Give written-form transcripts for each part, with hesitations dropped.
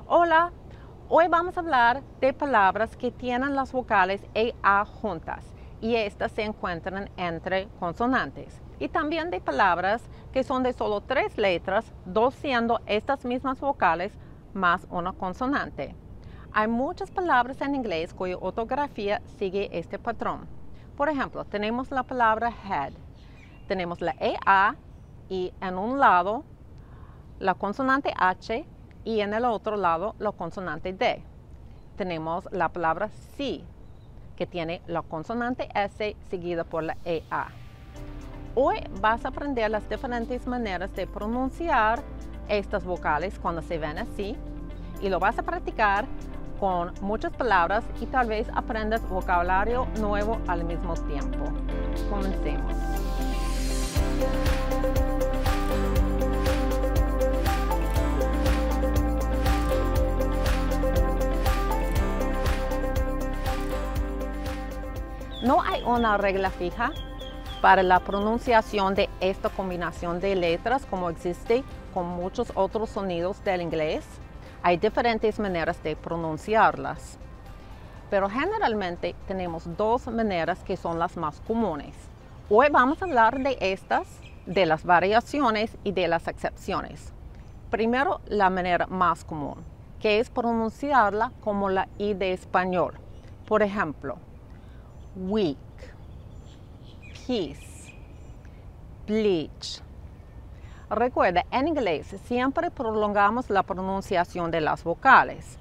Hola, hoy vamos a hablar de palabras que tienen las vocales EA juntas y estas se encuentran entre consonantes. Y también de palabras que son de solo 3 letras, 2 siendo estas mismas vocales más una consonante. Hay muchas palabras en inglés cuya ortografía sigue este patrón. Por ejemplo, tenemos la palabra head. Tenemos la EA y en un lado la consonante H y en el otro lado la consonante D. Tenemos la palabra see, que tiene la consonante S seguida por la EA. Hoy vas a aprender las diferentes maneras de pronunciar estas vocales cuando se ven así y lo vas a practicar con muchas palabras y tal vez aprendas vocabulario nuevo al mismo tiempo. Comencemos. No hay una regla fija para la pronunciación de esta combinación de letras como existe con muchos otros sonidos del inglés. Hay diferentes maneras de pronunciarlas, pero generalmente tenemos 2 maneras que son las más comunes. Hoy vamos a hablar de estas, de las variaciones y de las excepciones. Primero, la manera más común, que es pronunciarla como la I de español. Por ejemplo, week, peace, bleach. Recuerda, en inglés siempre prolongamos la pronunciación de las vocales.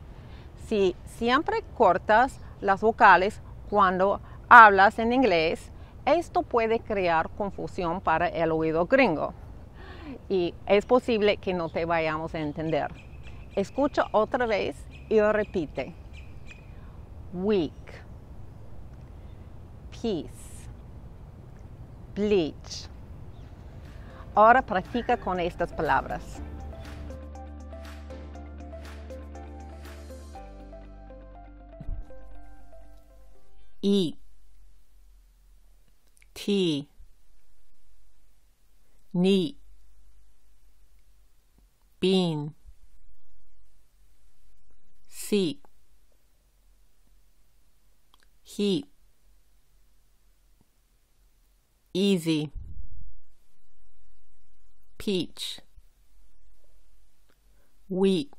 Si siempre cortas las vocales cuando hablas en inglés, esto puede crear confusión para el oído gringo y es posible que no te vayamos a entender. Escucha otra vez y repite. Week, peace, bleach. Ahora practica con estas palabras. Eat, tea, neat, bean, seat, heat, easy, peach, wheat,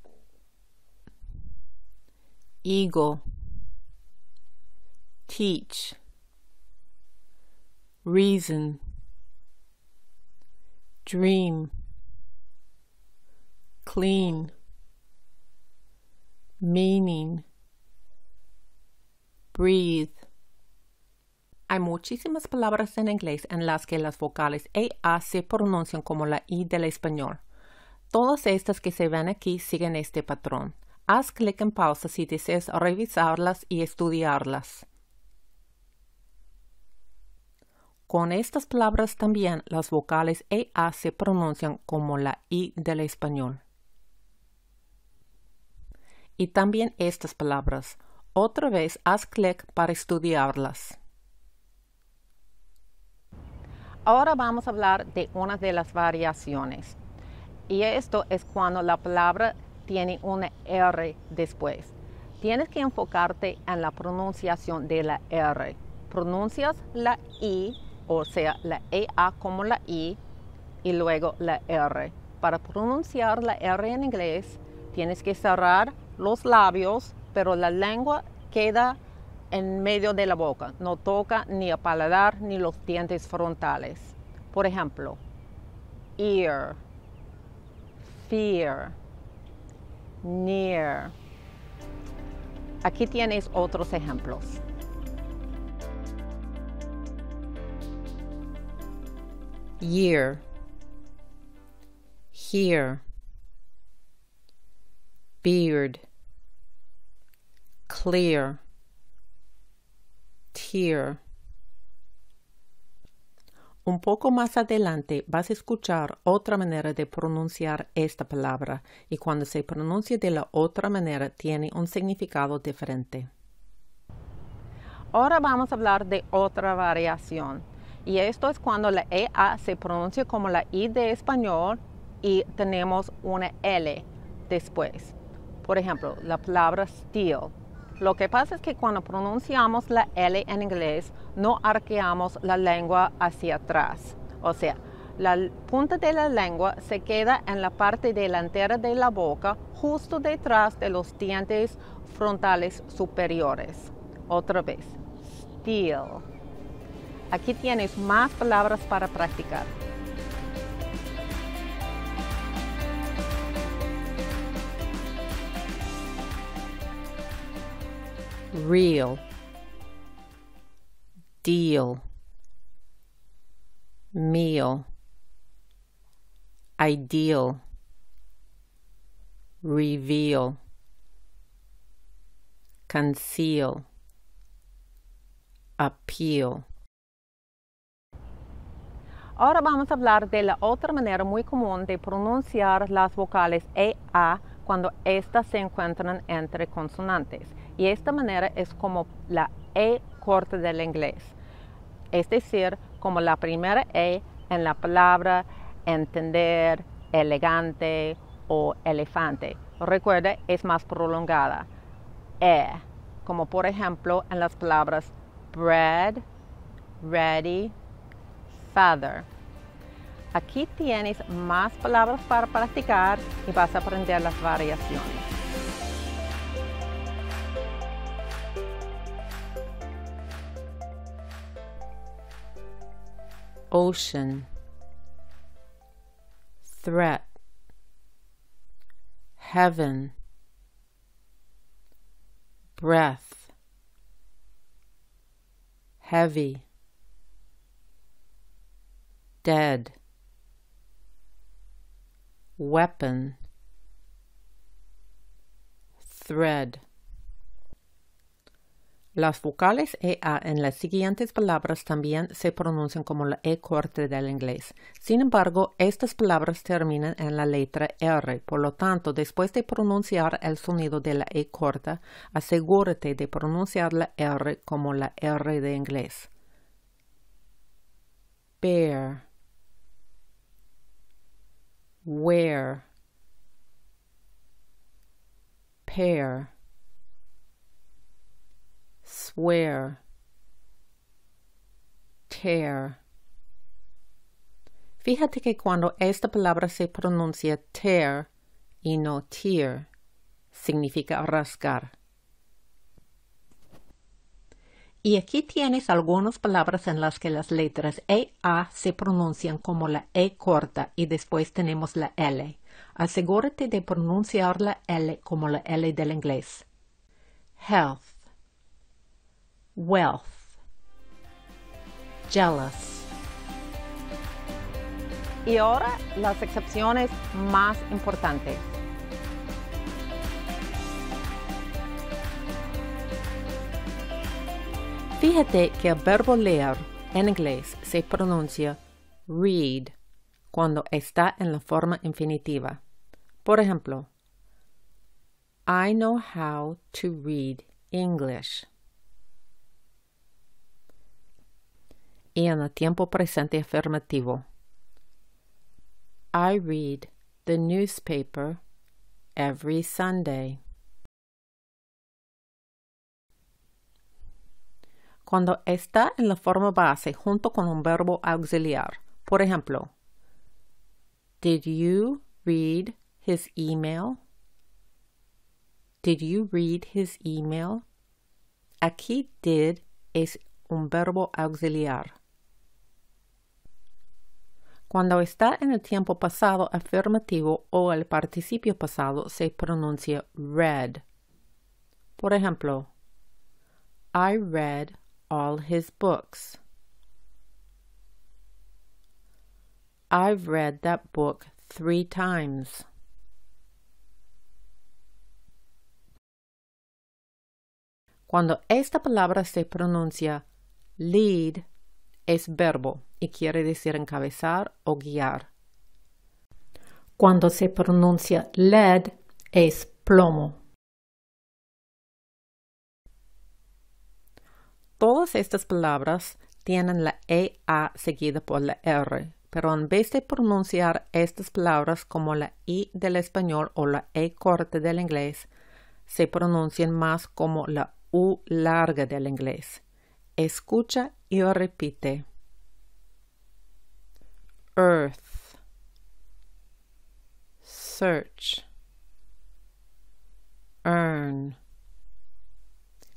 eagle, teach, reason, dream, clean, meaning, breathe. Hay muchísimas palabras en inglés en las que las vocales EA se pronuncian como la I del español. Todas estas que se ven aquí siguen este patrón. Haz clic en pausa si deseas revisarlas y estudiarlas. Con estas palabras también las vocales EA se pronuncian como la I del español. Y también estas palabras. Otra vez haz clic para estudiarlas. Ahora vamos a hablar de una de las variaciones. Y esto es cuando la palabra tiene una R después. Tienes que enfocarte en la pronunciación de la R. Pronuncias la I, o sea, la EA como la I, y luego la R. Para pronunciar la R en inglés, tienes que cerrar los labios, pero la lengua queda en medio de la boca. No toca ni el paladar ni los dientes frontales. Por ejemplo, ear, fear, near. Aquí tienes otros ejemplos. Year, hear, beard, clear, tear. Un poco más adelante vas a escuchar otra manera de pronunciar esta palabra y cuando se pronuncia de la otra manera tiene un significado diferente. Ahora vamos a hablar de otra variación y esto es cuando la EA se pronuncia como la I de español y tenemos una L después. Por ejemplo, la palabra steel. Lo que pasa es que cuando pronunciamos la L en inglés, no arqueamos la lengua hacia atrás. O sea, la punta de la lengua se queda en la parte delantera de la boca, justo detrás de los dientes frontales superiores. Otra vez, steel. Aquí tienes más palabras para practicar. Real, deal, meal, ideal, reveal, conceal, appeal. Ahora vamos a hablar de la otra manera muy común de pronunciar las vocales E, A cuando éstas se encuentran entre consonantes. Y esta manera es como la E corta del inglés. Es decir, como la primera E en la palabra entender, elegante o elefante. Recuerda, es más prolongada. E, como por ejemplo en las palabras bread, ready, father. Aquí tienes más palabras para practicar y vas a aprender las variaciones. Ocean, threat, heaven, breath, heavy, dead, weapon, thread. Las vocales EA en las siguientes palabras también se pronuncian como la E corta del inglés. Sin embargo, estas palabras terminan en la letra R. Por lo tanto, después de pronunciar el sonido de la E corta, asegúrate de pronunciar la R como la R de inglés. Bear, wear, pair, swear, tear. Fíjate que cuando esta palabra se pronuncia tear y no tear, significa rasgar. Y aquí tienes algunas palabras en las que las letras E, A se pronuncian como la E corta y después tenemos la L. Asegúrate de pronunciar la L como la L del inglés. Health, wealth, jealous. Y ahora las excepciones más importantes. Fíjate que el verbo leer en inglés se pronuncia read cuando está en la forma infinitiva. Por ejemplo, I know how to read English. Y en el tiempo presente afirmativo, I read the newspaper every Sunday. Cuando está en la forma base junto con un verbo auxiliar, por ejemplo, did you read his email? Did you read his email? Aquí did es un verbo auxiliar. Cuando está en el tiempo pasado afirmativo o el participio pasado se pronuncia read. Por ejemplo, I read all his books. I've read that book 3 times. Cuando esta palabra se pronuncia lead, es verbo y quiere decir encabezar o guiar. Cuando se pronuncia lead, es plomo. Todas estas palabras tienen la EA seguida por la R, pero en vez de pronunciar estas palabras como la I del español o la E corta del inglés, se pronuncian más como la U larga del inglés. Escucha y repite. Earth, search, earn.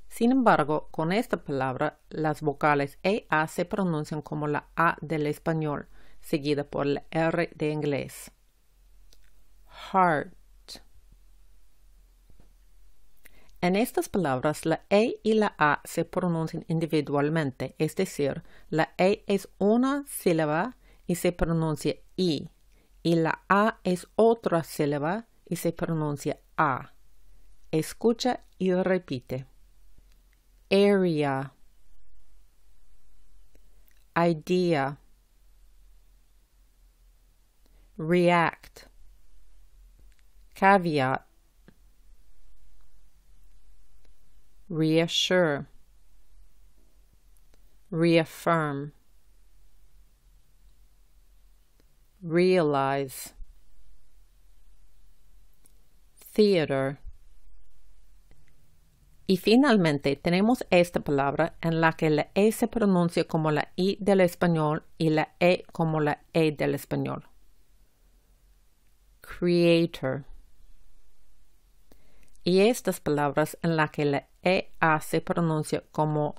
Sin embargo, con esta palabra, las vocales E A se pronuncian como la A del español, seguida por la R de inglés. Heart. En estas palabras, la E y la A se pronuncian individualmente, es decir, la E es una sílaba y se pronuncia I, y la A es otra sílaba y se pronuncia A. Escucha y repite. Area, idea, react, caveat, reassure, reaffirm, realize, theater. Y finalmente tenemos esta palabra en la que la E se pronuncia como la I del español y la E como la E del español. Creator. Y estas palabras en la que la EA se pronuncia como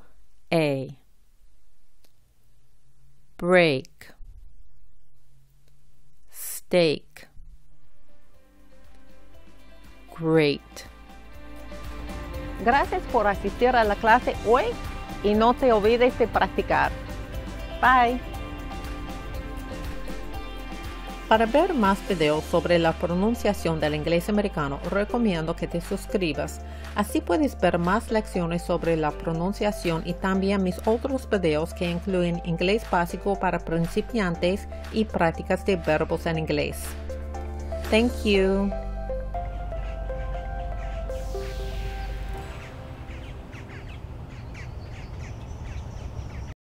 A. Break. Stake. Great. Gracias por asistir a la clase hoy y no te olvides de practicar. Bye. Para ver más videos sobre la pronunciación del inglés americano, recomiendo que te suscribas. Así puedes ver más lecciones sobre la pronunciación y también mis otros videos que incluyen inglés básico para principiantes y prácticas de verbos en inglés. Thank you.